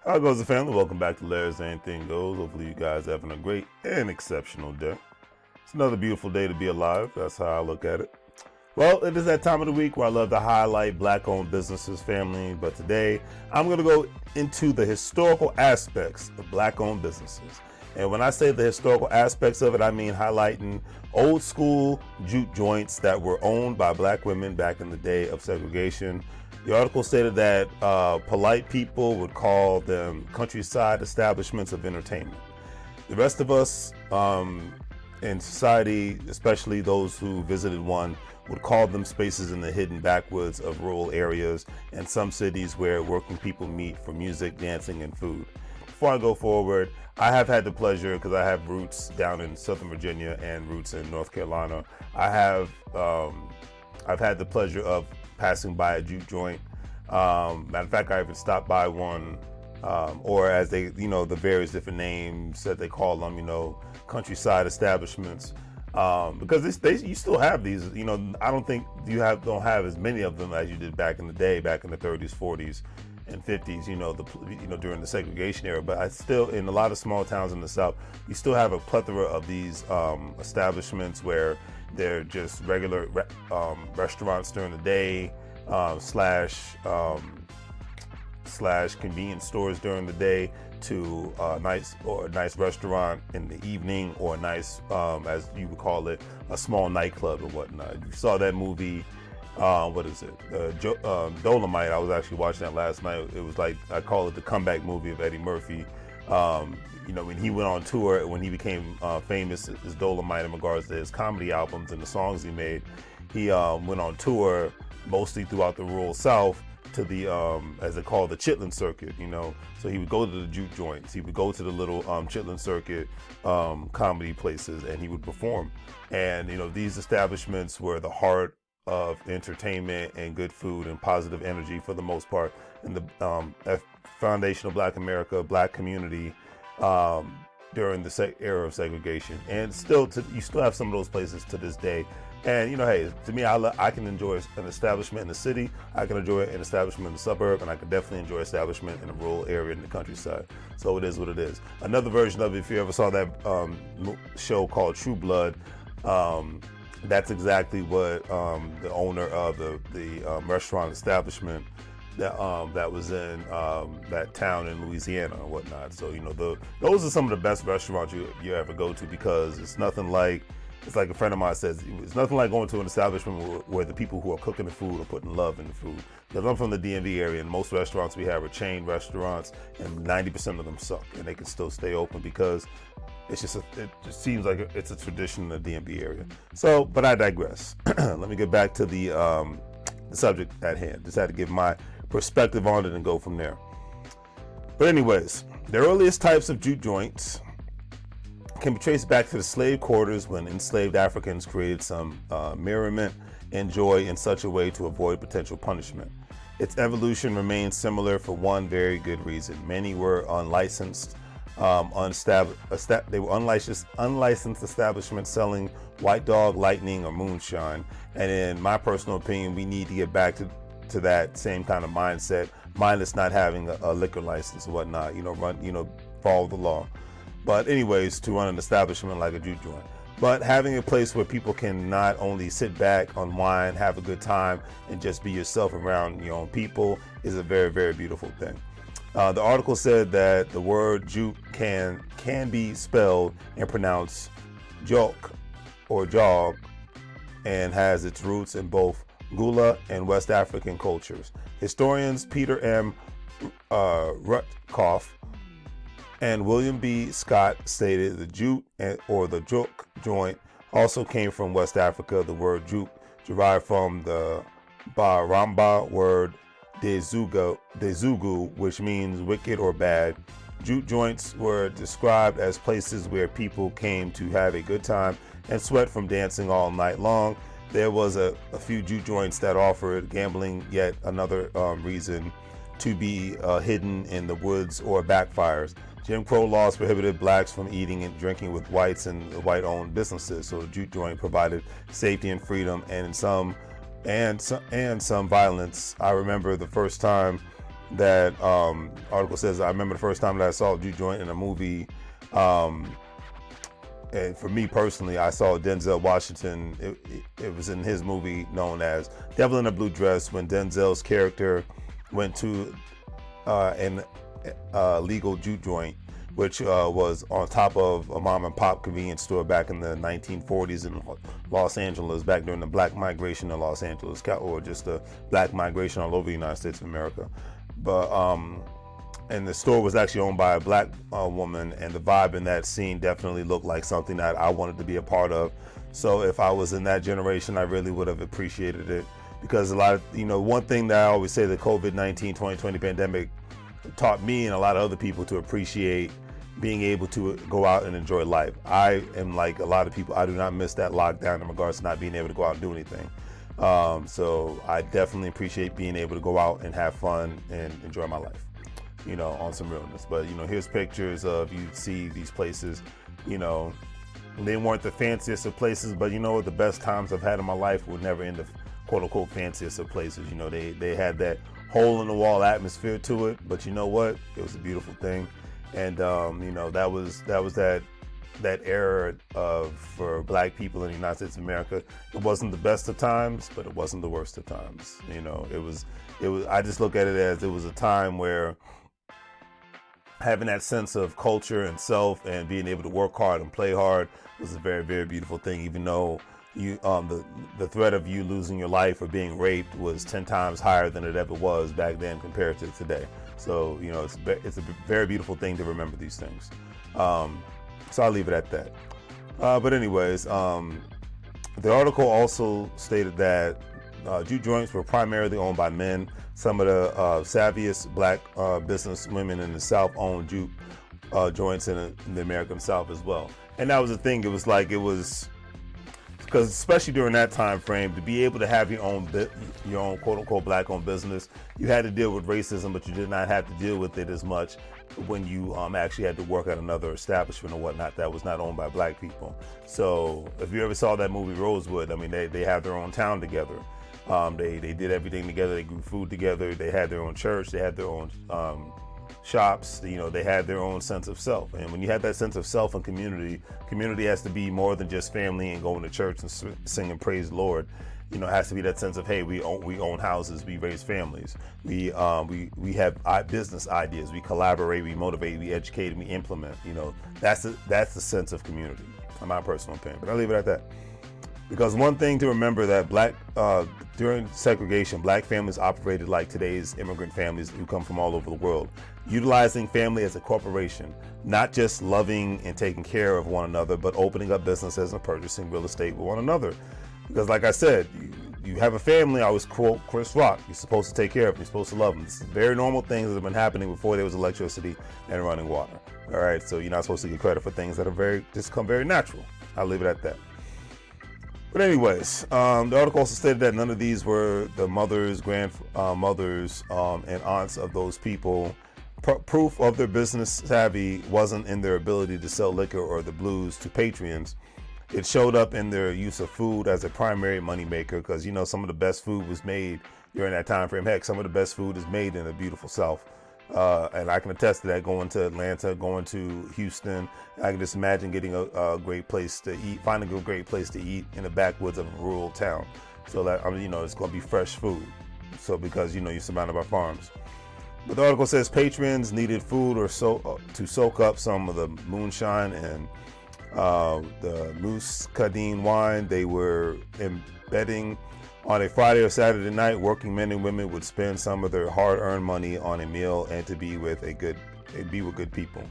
How goes the family? Welcome back to Larry's Anything Goes. Hopefully you guys are having a great and exceptional day. It's another beautiful day to be alive. That's how I look at it. Well, it is that time of the week where I love to highlight black-owned businesses, family. But today, I'm going to go into the historical aspects of black-owned businesses. And when I say the historical aspects of it, I mean highlighting old school juke joints that were owned by black women back in the day of segregation. The article stated that polite people would call them countryside establishments of entertainment. The rest of us in society, especially those who visited one, would call them spaces in the hidden backwoods of rural areas and some cities where working people meet for music, dancing, and food. Before I go forward, I have had the pleasure, because I have roots down in Southern Virginia and roots in North Carolina. I've had the pleasure of passing by a juke joint. Matter of fact, I even stopped by one, or as they, the various different names that they call them, countryside establishments. Because you still have these, I don't think don't have as many of them as you did back in the day, back in the 30s, 40s, and 50s, during the segregation era. But I still, in a lot of small towns in the South, you still have a plethora of these establishments where they're just regular restaurants during the day, slash convenience stores during the day, to a nice restaurant in the evening, or a nice, as you would call it, a small nightclub or whatnot. You saw that movie, what is it? Dolomite. I was actually watching that last night. It was like, I call it the comeback movie of Eddie Murphy. When he went on tour, when he became famous as Dolomite in regards to his comedy albums and the songs he made, he went on tour mostly throughout the rural South to the, as they call the Chitlin Circuit, So he would go to the juke joints, he would go to the little Chitlin Circuit comedy places, and he would perform. And, these establishments were the heart of entertainment and good food and positive energy for the most part in the foundation of Black America, Black community, during the era of segregation. And you still have some of those places to this day. And hey, to me, I can enjoy an establishment in the city, I can enjoy an establishment in the suburb, and I can definitely enjoy establishment in a rural area in the countryside. So it is what it is. Another version of it, if you ever saw that show called True Blood, that's exactly what the owner of the restaurant establishment that was in that town in Louisiana and whatnot. So those are some of the best restaurants you ever go to, because it's like a friend of mine says, it's nothing like going to an establishment where the people who are cooking the food are putting love in the food. Because I'm from the DMV area, and most restaurants we have are chain restaurants, and 90% of them suck, and they can still stay open because it just seems like it's a tradition in the DMV area. So, but I digress. Let me get back to the subject at hand. Just had to give my perspective on it and go from there. But anyways, the earliest types of juke joints can be traced back to the slave quarters, when enslaved Africans created some merriment and joy in such a way to avoid potential punishment. Its evolution remains similar for one very good reason. Many were unlicensed, they were unlicensed establishments selling white dog, lightning, or moonshine. And in my personal opinion, we need to get back to that same kind of mindset, minus not having a liquor license or whatnot. Follow the law. But anyways, to run an establishment like a juke joint. But having a place where people can not only sit back, unwind, have a good time, and just be yourself around your own people is a very, very beautiful thing. The article said that the word juke can be spelled and pronounced joke or jog, and has its roots in both Gula and West African cultures. Historians Peter M. Rutkoff and William B. Scott stated the juke or the juke joint also came from West Africa. The word juke derived from the Baramba word dezugu, which means wicked or bad. Juke joints were described as places where people came to have a good time and sweat from dancing all night long. There was a few juke joints that offered gambling, yet another reason to be hidden in the woods or backfires. Jim Crow laws prohibited blacks from eating and drinking with whites in white-owned businesses, so the juke joint provided safety and freedom, and some violence. I remember the first time that article says, I remember the first time that I saw a juke joint in a movie. And for me personally, I saw Denzel Washington. It was in his movie known as Devil in a Blue Dress, when Denzel's character went to an legal juke joint, which was on top of a mom and pop convenience store back in the 1940s in Los Angeles, back during the black migration in Los Angeles, or just the black migration all over the United States of America. But and the store was actually owned by a black woman, and the vibe in that scene definitely looked like something that I wanted to be a part of. So if I was in that generation, I really would have appreciated it, because a lot of, one thing that I always say, the COVID-19 2020 pandemic taught me and a lot of other people to appreciate being able to go out and enjoy life. I am like a lot of people, I do not miss that lockdown in regards to not being able to go out and do anything. So I definitely appreciate being able to go out and have fun and enjoy my life, on some realness. But, here's pictures of, you see these places, they weren't the fanciest of places, but the best times I've had in my life were never in the quote unquote fanciest of places. They had that hole in the wall atmosphere to it, but you know what? It was a beautiful thing. And, that was that era for black people in the United States of America. It wasn't the best of times, but it wasn't the worst of times. It was, I just look at it as it was a time where having that sense of culture and self and being able to work hard and play hard was a very, very beautiful thing, even though the threat of you losing your life or being raped was 10 times higher than it ever was back then compared to today. So, it's a very beautiful thing to remember these things. So I'll leave it at that. But anyways, the article also stated that juke joints were primarily owned by men. Some of the savviest black business women in the South owned juke joints in the American South as well. And that was the thing. It was because especially during that time frame, to be able to have your own quote unquote black owned business, you had to deal with racism, but you did not have to deal with it as much when you actually had to work at another establishment or whatnot that was not owned by black people. So if you ever saw that movie Rosewood, I mean, they have their own town together. They did everything together. They grew food together. They had their own church. They had their own shops. They had their own sense of self. And when you have that sense of self and community has to be more than just family and going to church and sing and praise the Lord. It has to be that sense of, hey, we own houses, we raise families, we have business ideas, we collaborate, we motivate, we educate, and we implement. That's the sense of community, in my personal opinion. But I'll leave it at that. Because one thing to remember that during segregation, black families operated like today's immigrant families who come from all over the world, utilizing family as a corporation, not just loving and taking care of one another, but opening up businesses and purchasing real estate with one another. Because like I said, you have a family, I always quote Chris Rock, you're supposed to take care of them, you're supposed to love them. This is very normal things that have been happening before there was electricity and running water. All right, so you're not supposed to get credit for things that are just come very natural. I'll leave it at that. But anyways, the article also stated that none of these were the mothers, grandmothers, and aunts of those people. Proof of their business savvy wasn't in their ability to sell liquor or the blues to patrons. It showed up in their use of food as a primary moneymaker, because some of the best food was made during that time frame. Heck, some of the best food is made in the beautiful South. And I can attest to that, going to Atlanta, going to Houston. I can just imagine getting a great place to eat, finding a great place to eat in the backwoods of a rural town. So that, it's going to be fresh food. So because, you're surrounded by farms. But the article says patrons needed food to soak up some of the moonshine and the muscadine wine they were embedding. On a Friday or Saturday night, working men and women would spend some of their hard-earned money on a meal and to be with good people.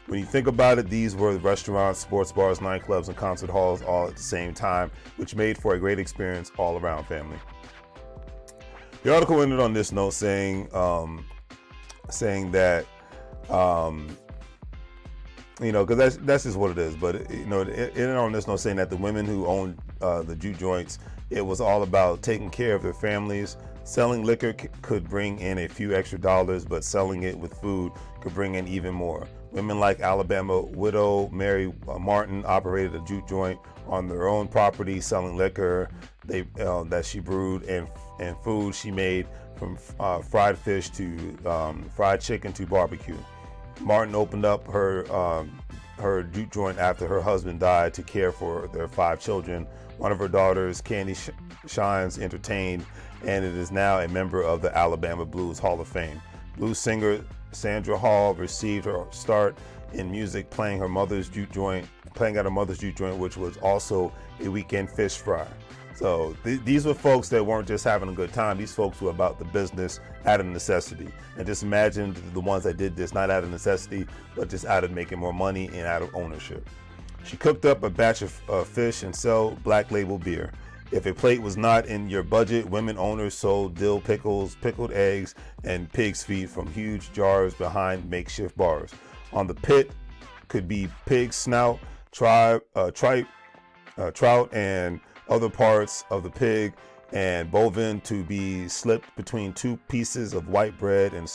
When you think about it, these were restaurants, sports bars, nightclubs, and concert halls all at the same time, which made for a great experience all around, family. The article ended on this note saying that because that's just what it is. But it ended on this note saying that the women who owned the juke joints, it was all about taking care of their families. Selling liquor could bring in a few extra dollars, but selling it with food could bring in even more. Women like Alabama widow Mary Martin operated a juke joint on their own property, selling liquor that she brewed and food she made, from fried fish to fried chicken to barbecue. Martin opened up her juke joint after her husband died to care for their 5 children. One of her daughters, Candy Shines, entertained, and it is now a member of the Alabama Blues Hall of Fame. Blues singer Sandra Hall received her start in music playing at her mother's juke joint, which was also a weekend fish fry. So these were folks that weren't just having a good time. These folks were about the business out of necessity. And just imagine the ones that did this not out of necessity, but just out of making more money and out of ownership. She cooked up a batch of fish and sell black label beer. If a plate was not in your budget, women owners sold dill pickles, pickled eggs, and pig's feet from huge jars behind makeshift bars. On the pit could be pig snout, trout, and other parts of the pig, and bovine to be slipped between 2 pieces of white bread and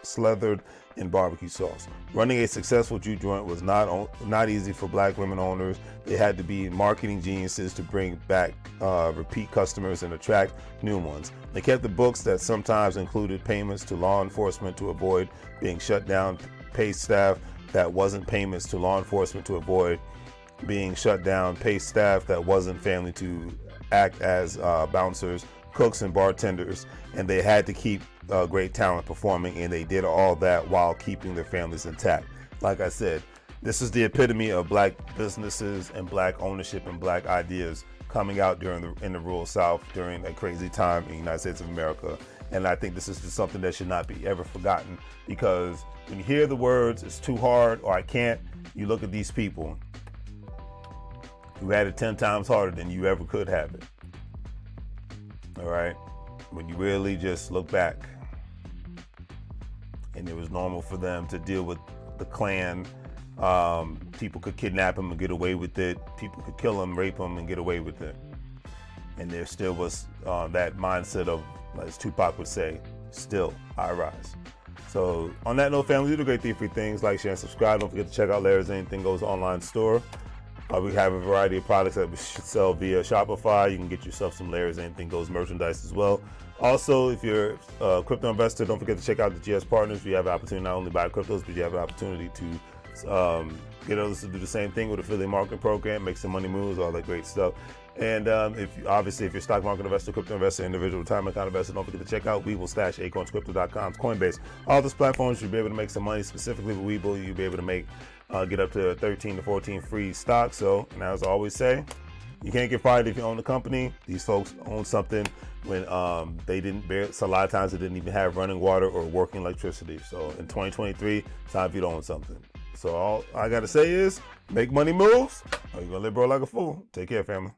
slathered in barbecue sauce. Running a successful juke joint was not easy for black women owners. They had to be marketing geniuses to bring back repeat customers and attract new ones. They kept the books that sometimes included payments to law enforcement to avoid being shut down, paid staff that wasn't payments to law enforcement to avoid being shut down, paid staff that wasn't family to act as bouncers, cooks, and bartenders, and they had to keep great talent performing, and they did all that while keeping their families intact. Like I said, this is the epitome of black businesses and black ownership and black ideas coming out in the rural South during a crazy time in the United States of America. And I think this is just something that should not be ever forgotten, because when you hear the words, it's too hard or I can't, you look at these people who had it 10 times harder than you ever could have it. All right? When you really just look back, and it was normal for them to deal with the Klan. People could kidnap them and get away with it. People could kill them, rape them, and get away with it. And there still was that mindset of, as Tupac would say, still I rise. So on that note, family, do the great 3 things: like, share, and subscribe. Don't forget to check out Larry's Anything Goes online store. We have a variety of products that we sell via Shopify. You can get yourself some Larry's Anything Goes merchandise as well. Also, if you're a crypto investor, don't forget to check out the GS Partners. You have an opportunity not only to buy cryptos, but you have an opportunity to get others to do the same thing with affiliate marketing program, make some money moves, all that great stuff. And if you're a stock market investor, crypto investor, individual retirement account investor, don't forget to check out WEBULL-Acornscrypto.com's Coinbase. All those platforms, you'll be able to make some money. Specifically with WEBULL, you'll be able to make get up to 13 to 14 free stocks. So, and as I always say, you can't get fired if you own the company. These folks own something when they didn't bear. So a lot of times they didn't even have running water or working electricity. So in 2023, it's time for you to own something. So all I gotta say is, make money moves, or you're gonna live broke like a fool. Take care, family.